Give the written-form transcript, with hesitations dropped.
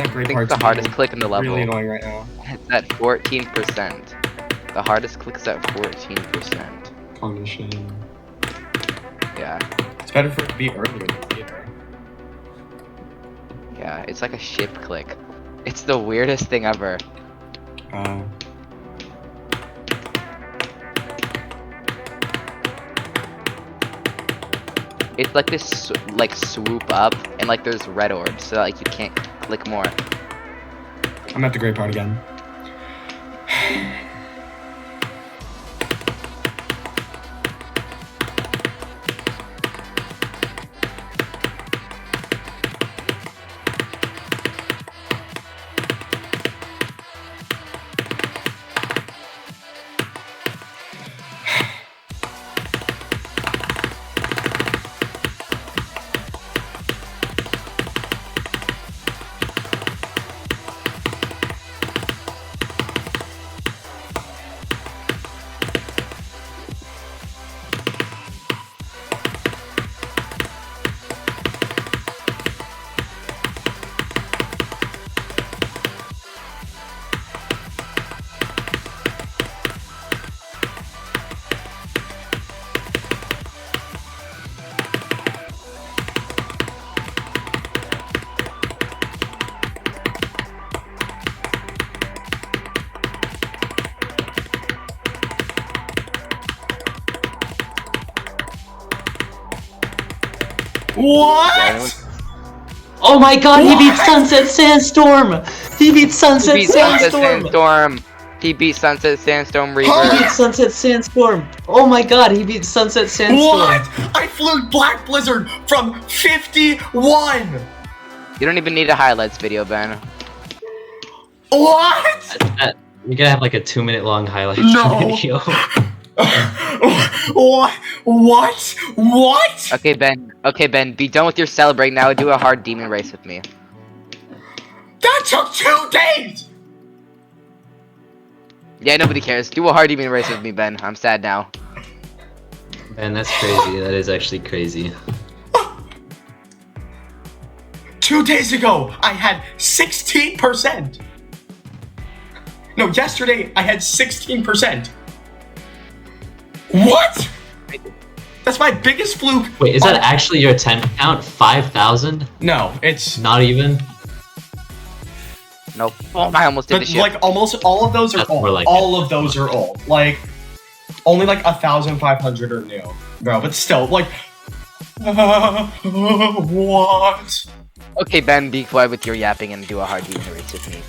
That great I think part's the hardest being click in the level. really annoying right now. It's at 14%. The hardest click is at 14%. Punishing. Yeah. It's better for it to be earlier than later. Yeah, it's like a ship click. It's the weirdest thing ever. It's like this like swoop up and like there's red orbs so like you can't click more. I'm at the great part again. What? Oh my god, he beat Sunset Sandstorm! He beat Sunset He beat Sunset Sandstorm! Sandstorm! He beat Sunset Sandstorm Reaver! He beat Sunset Sandstorm! Oh my god, he beat Sunset Sandstorm! What? I flew Black Blizzard from 51! You don't even need a highlights video, Ben. What? You're gonna have like a 2-minute long highlights No. video. What? What? What? Okay, Ben, be done with your celebrating now and do a hard demon race with me. That took 2 days! Yeah, nobody cares. Do a hard demon race with me, Ben. I'm sad now. Man, that's crazy. That is actually crazy. 2 days ago, I had 16%. No, yesterday, I had 16%. What? That's my biggest fluke. Wait, is that actually your 10 count? 5,000? No, it's... Not even? Nope. Oh, I almost did the But, shit. like, almost all of those are That's old. more like All of those are old. Like, only like 1,500 are new. Bro, but still, like... what? Okay, Ben, be quiet with your yapping and do a hard demon race with me.